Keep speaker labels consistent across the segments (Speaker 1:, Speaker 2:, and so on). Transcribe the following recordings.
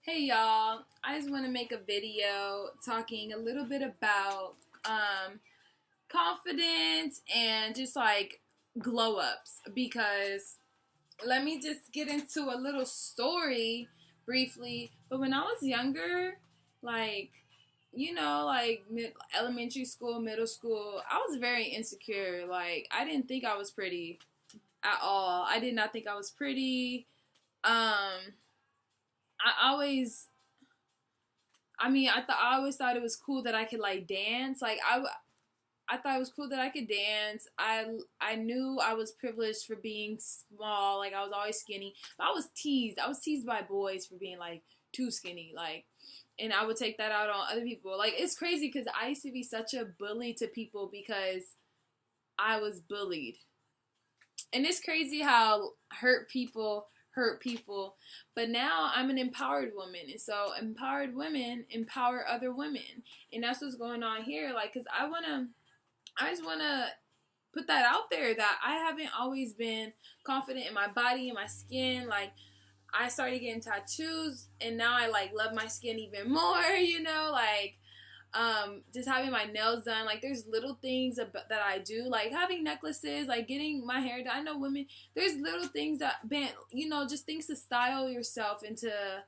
Speaker 1: Hey y'all, I just want to make a video talking a little bit about confidence and just like glow ups because let me just get into a little story briefly. But when I was younger, like elementary school, middle school, I was very insecure. Like I didn't think I was pretty at all. I did not think I was pretty. I always I always thought it was cool that I could like dance. I thought it was cool that I could dance. I knew I was privileged for being small. Like I was always skinny. But I was teased. I was teased by boys for being like too skinny. And I would take that out on other people. Like it's crazy because I used to be such a bully to people because I was bullied. And it's crazy how hurt people. But now I'm an empowered woman. And so empowered women empower other women. And that's what's going on here. Like, cause I just wanna put that out there that I haven't always been confident in my body and my skin. Like I started getting tattoos and now I like love my skin even more, just having my nails done. Like there's little things that I do, like having necklaces, like getting my hair done. I know women, there's little things that just things to style yourself and to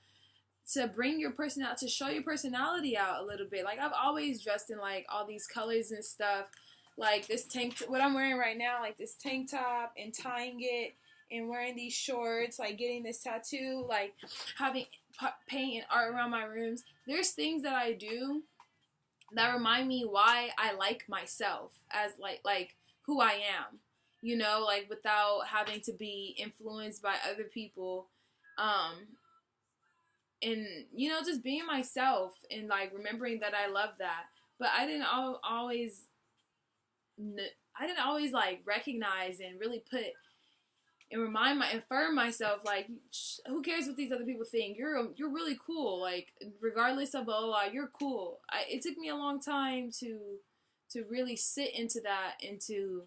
Speaker 1: bring your personality, to show your personality out a little bit. Like I've always dressed in like all these colors and stuff, like this what I'm wearing right now, like this tank top and tying it and wearing these shorts, like getting this tattoo, like having paint and art around my rooms. There's things that I do that remind me why I like myself as like who I am, like without having to be influenced by other people, and just being myself and like remembering that I love that. But I didn't always like recognize and really put and affirm myself, like who cares what these other people think, you're really cool, like regardless of blah blah, blah, you're cool. It took me a long time to really sit into that and to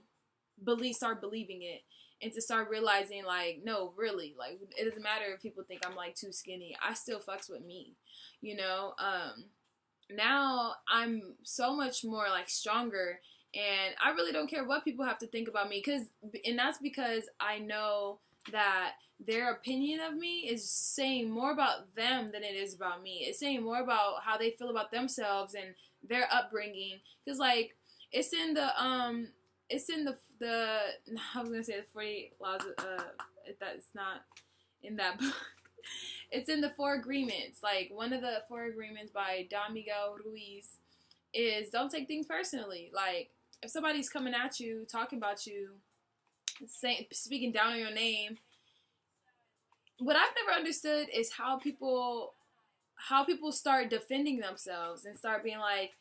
Speaker 1: start believing it and to start realizing like no, really, like it doesn't matter if people think I'm like too skinny, I still fucks with me, you know. Now I'm so much more like stronger and I really don't care what people have to think about me, and that's because I know that their opinion of me is saying more about them than it is about me. It's saying more about how they feel about themselves and their upbringing. Because like it's in the I was gonna say the 48 laws. That's not in that book. It's in the Four Agreements. Like one of the Four Agreements by Don Miguel Ruiz is don't take things personally. Like if somebody's coming at you, talking about you, speaking down on your name, what I've never understood is how people start defending themselves and start being like,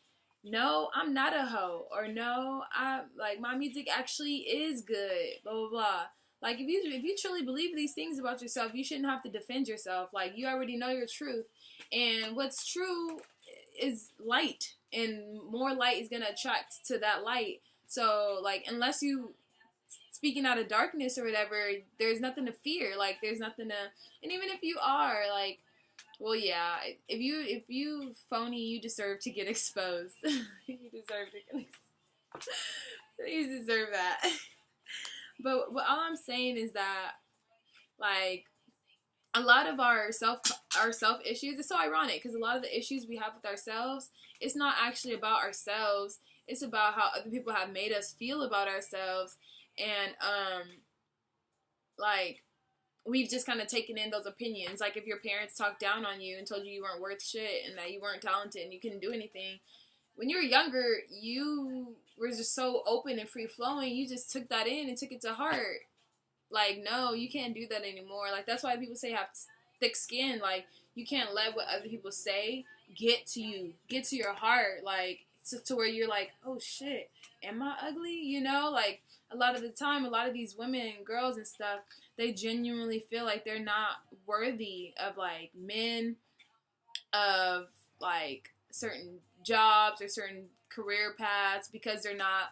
Speaker 1: no, I'm not a hoe, or no, I like my music actually is good, blah blah blah. Like if you truly believe these things about yourself, you shouldn't have to defend yourself. Like you already know your truth, and what's true is light, and more light is gonna attract to that light. So like unless you speaking out of darkness or whatever, there's nothing to fear. Like there's nothing to, and even if you are like, well, yeah, if you phony, you deserve to get exposed. You deserve to get exposed. You deserve that. But all I'm saying is that like a lot of our self issues, it's so ironic because a lot of the issues we have with ourselves, it's not actually about ourselves. It's about how other people have made us feel about ourselves, and like we've just kind of taken in those opinions. Like if your parents talked down on you and told you weren't worth shit and that you weren't talented and you couldn't do anything, when you were younger, you were just so open and free flowing. You just took that in and took it to heart. Like no, you can't do that anymore. Like that's why people say have thick skin. Like you can't let what other people say get to you, get to your heart. Like to where you're like, oh shit, am I ugly? Like a lot of the time, a lot of these women and girls and stuff, they genuinely feel like they're not worthy of like men, of like certain jobs or certain career paths because they're not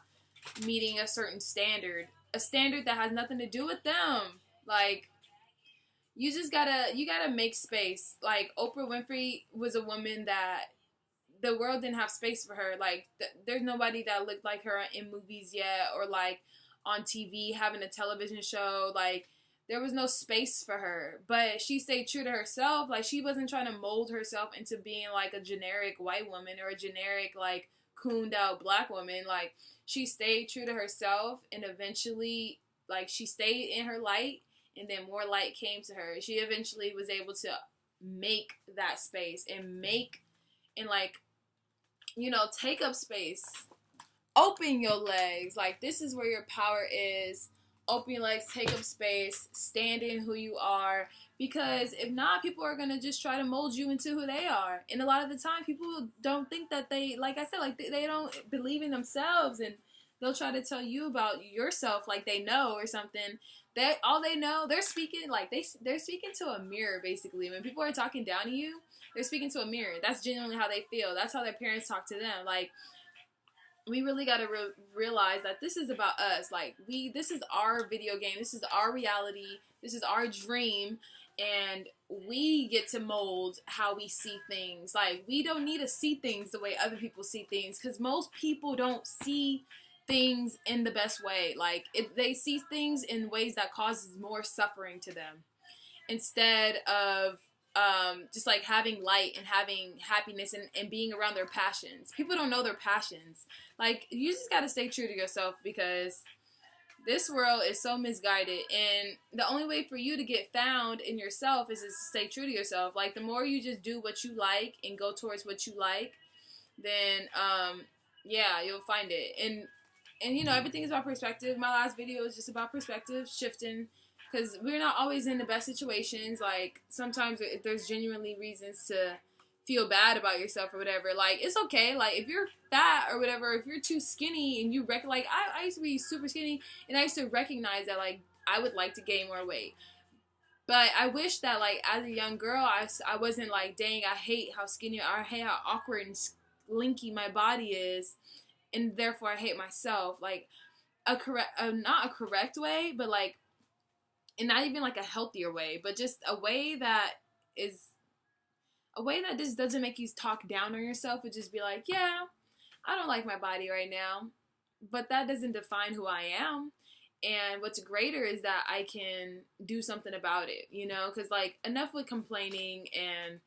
Speaker 1: meeting a certain standard, a standard that has nothing to do with them. Like you gotta make space. Like Oprah Winfrey was a woman that the world didn't have space for her. Like there's nobody that looked like her in movies yet, or like on TV having a television show. Like there was no space for her, but she stayed true to herself. Like she wasn't trying to mold herself into being like a generic white woman or a generic like cooned out black woman. Like she stayed true to herself, and eventually like she stayed in her light, and then more light came to her. She eventually was able to make that space and make and like, you know, take up space. Open your legs. Like this is where your power is. Open your legs, take up space, stand in who you are. Because if not, people are gonna just try to mold you into who they are. And a lot of the time people don't think that they, like I said, like they don't believe in themselves, and they'll try to tell you about yourself like they know or something. That all they know, they're speaking like they're speaking to a mirror basically. When people are talking down to you, they're speaking to a mirror. That's genuinely how they feel. That's how their parents talk to them. Like we really got to realize that this is about us. Like this is our video game. This is our reality. This is our dream, and we get to mold how we see things. Like we don't need to see things the way other people see things, because most people don't see things in the best way. Like they see things in ways that causes more suffering to them, instead of just like having light and having happiness and being around their passions. People don't know their passions. Like you just got to stay true to yourself, because this world is so misguided, and the only way for you to get found in yourself is to stay true to yourself. Like the more you just do what you like and go towards what you like, then yeah, you'll find it. And you know, everything is about perspective. My last video is just about perspective shifting, because we're not always in the best situations. Like sometimes there's genuinely reasons to feel bad about yourself or whatever. Like it's okay. Like if you're fat or whatever, if you're too skinny and you like I used to be super skinny, and I used to recognize that like I would like to gain more weight. But I wish that like as a young girl, I wasn't like, dang, I hate how skinny, or I hate how awkward and slinky my body is, and therefore I hate myself. Like not a correct way, but like, and not even like a healthier way, but just a way that just doesn't make you talk down on yourself. And just be like, yeah, I don't like my body right now, but that doesn't define who I am. And what's greater is that I can do something about it, you know? Because like enough with complaining and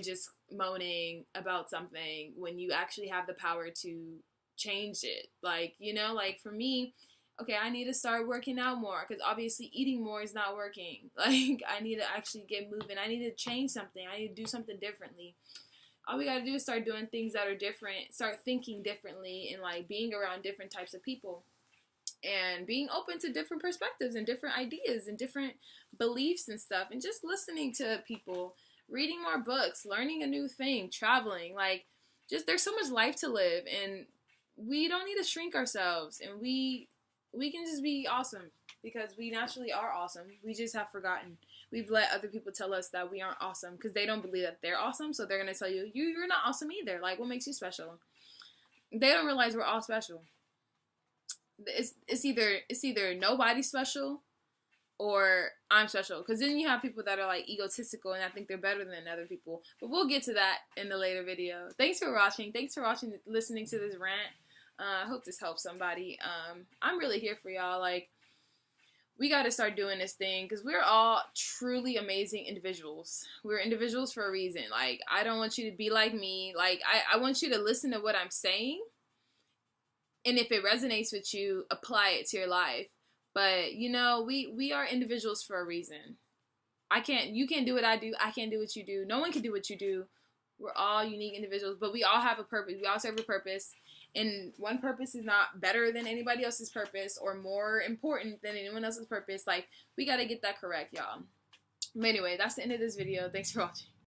Speaker 1: just moaning about something when you actually have the power to change it. Like, you know, like for me, okay, I need to start working out more, because obviously eating more is not working. Like, I need to actually get moving. I need to change something. I need to do something differently. All we got to do is start doing things that are different, start thinking differently, and, like, being around different types of people. And being open to different perspectives and different ideas and different beliefs and stuff. And just listening to people, reading more books, learning a new thing, traveling. Like, just there's so much life to live. And we don't need to shrink ourselves. And we can just be awesome, because we naturally are awesome. We just have forgotten. We've let other people tell us that we aren't awesome, because they don't believe that they're awesome. So they're going to tell you, you're not awesome either. Like, what makes you special? They don't realize we're all special. It's either nobody's special or I'm special. Because then you have people that are like egotistical and I think they're better than other people. But we'll get to that in the later video. Thanks for watching. Listening to this rant. I hope this helps somebody. I'm really here for y'all. Like, we got to start doing this thing, because we're all truly amazing individuals. We're individuals for a reason. Like, I don't want you to be like me. Like, I want you to listen to what I'm saying, and if it resonates with you, apply it to your life. But, you know, we are individuals for a reason. You can't do what I do. I can't do what you do. No one can do what you do. We're all unique individuals, but we all have a purpose. We all serve a purpose. And one purpose is not better than anybody else's purpose or more important than anyone else's purpose. Like, we got to get that correct, y'all. But anyway, that's the end of this video. Thanks for watching.